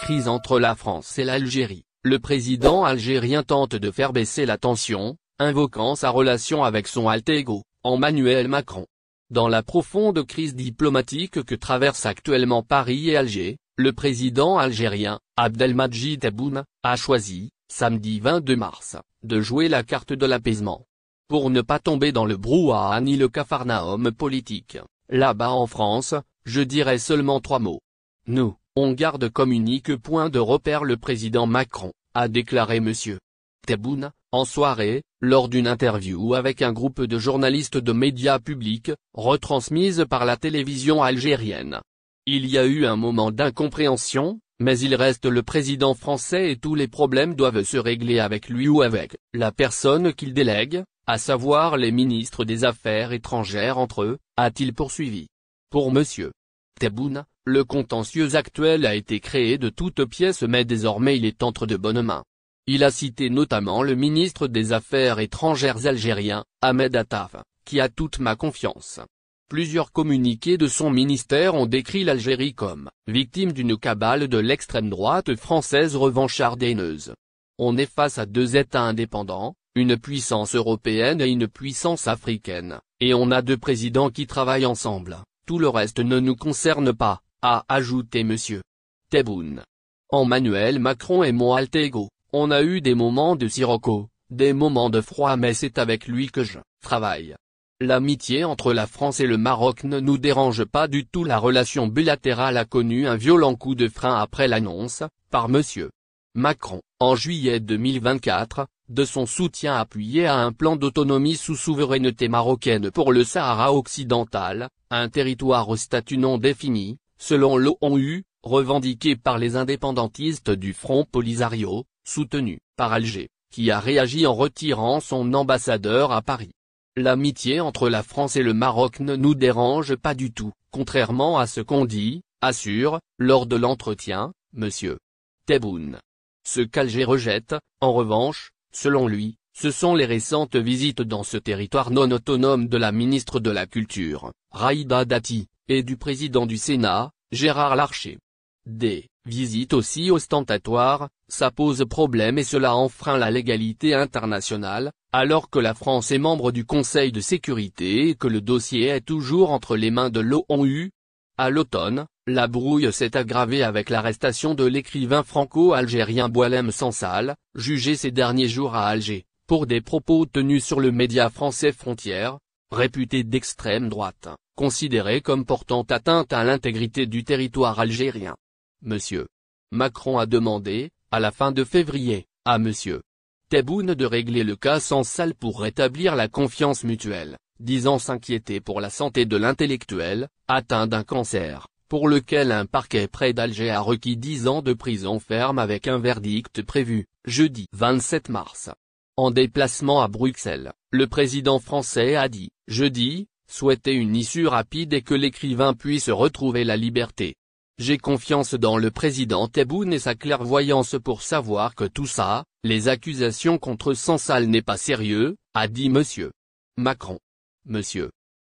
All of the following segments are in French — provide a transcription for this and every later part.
crise entre la France et l'Algérie, le président algérien tente de faire baisser la tension, invoquant sa relation avec son alter ego, Emmanuel Macron. Dans la profonde crise diplomatique que traversent actuellement Paris et Alger, le président algérien, Abdelmadjid Tebboune, a choisi, samedi 22 mars, de jouer la carte de l'apaisement. Pour ne pas tomber dans le brouhaha ni le capharnaüm politique, là-bas en France, je dirais seulement 3 mots. Nous, on garde comme unique point de repère le président Macron, a déclaré M. Tebboune, en soirée, lors d'une interview avec un groupe de journalistes de médias publics, retransmise par la télévision algérienne. Il y a eu un moment d'incompréhension, mais il reste le président français et tous les problèmes doivent se régler avec lui ou avec la personne qu'il délègue, à savoir les ministres des Affaires étrangères entre eux, a-t-il poursuivi. Pour M. Tebboune, le contentieux actuel a été créé de toutes pièces mais désormais il est entre de bonnes mains. Il a cité notamment le ministre des Affaires étrangères algérien, Ahmed Attaf, qui a toute ma confiance. Plusieurs communiqués de son ministère ont décrit l'Algérie comme victime d'une cabale de l'extrême droite française revancharde et haineuse. On est face à 2 États indépendants, une puissance européenne et une puissance africaine, et on a 2 présidents qui travaillent ensemble, tout le reste ne nous concerne pas, a ajouté M. Tebboune. Emmanuel Macron et mon alter ego, on a eu des moments de sirocco, des moments de froid mais c'est avec lui que je travaille. L'amitié entre la France et le Maroc ne nous dérange pas du tout. La relation bilatérale a connu un violent coup de frein après l'annonce, par M. Macron, en juillet 2024, de son soutien appuyé à un plan d'autonomie sous souveraineté marocaine pour le Sahara occidental, un territoire au statut non défini, selon l'ONU, revendiqué par les indépendantistes du Front Polisario, soutenu par Alger, qui a réagi en retirant son ambassadeur à Paris. L'amitié entre la France et le Maroc ne nous dérange pas du tout, contrairement à ce qu'on dit, assure, lors de l'entretien, M. Tebboune. Ce qu'Alger rejette, en revanche, selon lui, ce sont les récentes visites dans ce territoire non autonome de la ministre de la Culture, Raïda Dati, et du président du Sénat, Gérard Larcher. Des visites aussi ostentatoires, ça pose problème et cela enfreint la légalité internationale, alors que la France est membre du Conseil de sécurité et que le dossier est toujours entre les mains de l'ONU. À l'automne, la brouille s'est aggravée avec l'arrestation de l'écrivain franco-algérien Boualem Sansal, jugé ces derniers jours à Alger, pour des propos tenus sur le média français Frontières, réputé d'extrême droite, considéré comme portant atteinte à l'intégrité du territoire algérien. M. Macron a demandé, à la fin de février, à M. Tebboune de régler le cas Sansal pour rétablir la confiance mutuelle, disant s'inquiéter pour la santé de l'intellectuel, atteint d'un cancer, pour lequel un parquet près d'Alger a requis 10 ans de prison ferme avec un verdict prévu, jeudi 27 mars. En déplacement à Bruxelles, le président français a dit, jeudi, souhaiter une issue rapide et que l'écrivain puisse retrouver la liberté. J'ai confiance dans le président Tebboune et sa clairvoyance pour savoir que tout ça, les accusations contre Sansal n'est pas sérieux, a dit M. Macron. M.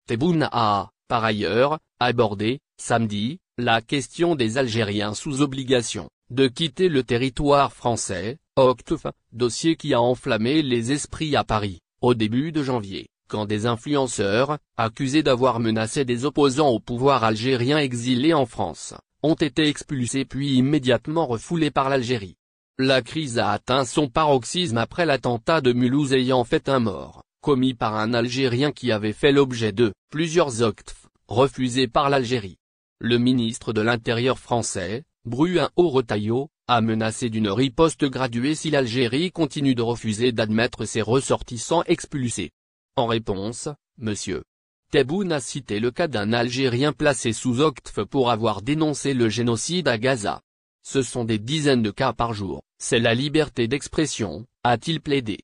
Tebboune a, par ailleurs, abordé, samedi, la question des Algériens sous obligation de quitter le territoire français, OQTF, dossier qui a enflammé les esprits à Paris, au début de janvier, quand des influenceurs, accusés d'avoir menacé des opposants au pouvoir algérien exilés en France, ont été expulsés puis immédiatement refoulés par l'Algérie. La crise a atteint son paroxysme après l'attentat de Mulhouse ayant fait un mort, commis par un Algérien qui avait fait l'objet de plusieurs OQTF, refusés par l'Algérie. Le ministre de l'Intérieur français, Bruno Retailleau, a menacé d'une riposte graduée si l'Algérie continue de refuser d'admettre ses ressortissants expulsés. En réponse, M. Tebboune a cité le cas d'un Algérien placé sous OQTF pour avoir dénoncé le génocide à Gaza. Ce sont des dizaines de cas par jour, c'est la liberté d'expression, a-t-il plaidé.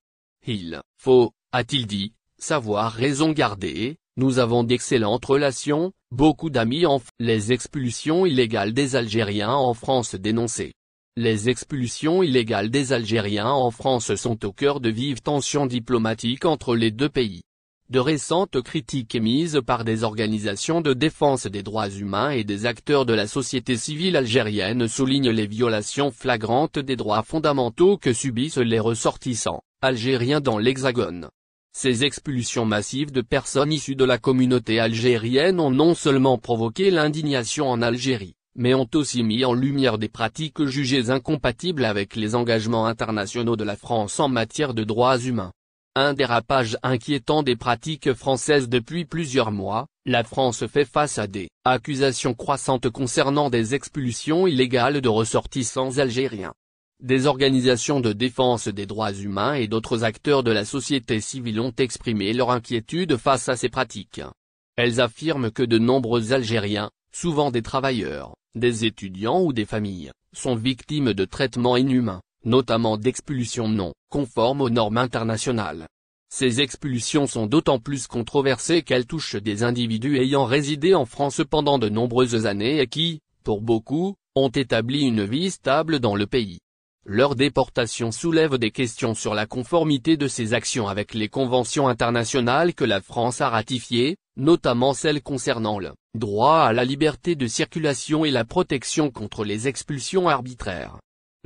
Il faut, a-t-il dit, savoir raison garder, nous avons d'excellentes relations, beaucoup d'amis en France. Les expulsions illégales des Algériens en France dénoncées. Les expulsions illégales des Algériens en France sont au cœur de vives tensions diplomatiques entre les 2 pays. De récentes critiques émises par des organisations de défense des droits humains et des acteurs de la société civile algérienne soulignent les violations flagrantes des droits fondamentaux que subissent les ressortissants algériens dans l'Hexagone. Ces expulsions massives de personnes issues de la communauté algérienne ont non seulement provoqué l'indignation en Algérie, mais ont aussi mis en lumière des pratiques jugées incompatibles avec les engagements internationaux de la France en matière de droits humains. Un dérapage inquiétant des pratiques françaises depuis plusieurs mois, la France fait face à des accusations croissantes concernant des expulsions illégales de ressortissants algériens. Des organisations de défense des droits humains et d'autres acteurs de la société civile ont exprimé leur inquiétude face à ces pratiques. Elles affirment que de nombreux Algériens, souvent des travailleurs, des étudiants ou des familles, sont victimes de traitements inhumains, notamment d'expulsions non conformes aux normes internationales. Ces expulsions sont d'autant plus controversées qu'elles touchent des individus ayant résidé en France pendant de nombreuses années et qui, pour beaucoup, ont établi une vie stable dans le pays. Leur déportation soulève des questions sur la conformité de ces actions avec les conventions internationales que la France a ratifiées, notamment celles concernant le droit à la liberté de circulation et la protection contre les expulsions arbitraires.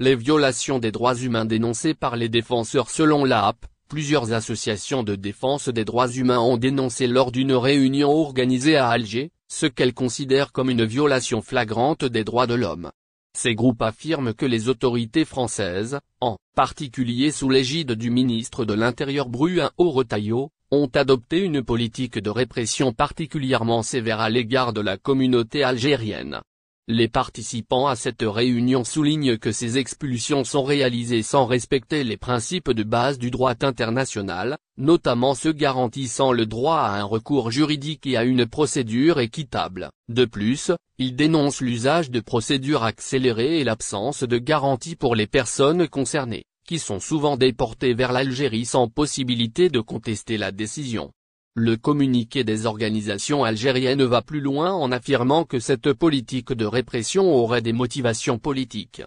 Les violations des droits humains dénoncées par les défenseurs selon l'AAP, plusieurs associations de défense des droits humains ont dénoncé lors d'une réunion organisée à Alger, ce qu'elles considèrent comme une violation flagrante des droits de l'homme. Ces groupes affirment que les autorités françaises, en particulier sous l'égide du ministre de l'Intérieur Bruno Retailleau, ont adopté une politique de répression particulièrement sévère à l'égard de la communauté algérienne. Les participants à cette réunion soulignent que ces expulsions sont réalisées sans respecter les principes de base du droit international, notamment ceux garantissant le droit à un recours juridique et à une procédure équitable. De plus, ils dénoncent l'usage de procédures accélérées et l'absence de garanties pour les personnes concernées, qui sont souvent déportées vers l'Algérie sans possibilité de contester la décision. Le communiqué des organisations algériennes va plus loin en affirmant que cette politique de répression aurait des motivations politiques.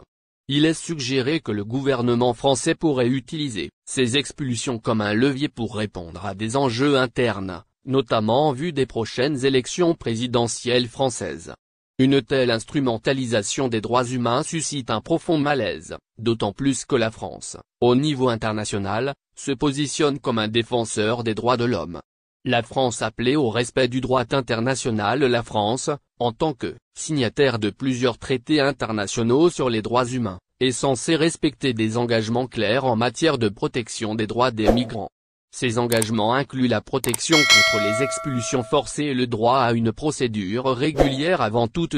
Il est suggéré que le gouvernement français pourrait utiliser ces expulsions comme un levier pour répondre à des enjeux internes, notamment en vue des prochaines élections présidentielles françaises. Une telle instrumentalisation des droits humains suscite un profond malaise, d'autant plus que la France, au niveau international, se positionne comme un défenseur des droits de l'homme. La France appelée au respect du droit international. La France, en tant que signataire de plusieurs traités internationaux sur les droits humains, est censée respecter des engagements clairs en matière de protection des droits des migrants. Ces engagements incluent la protection contre les expulsions forcées et le droit à une procédure régulière avant toute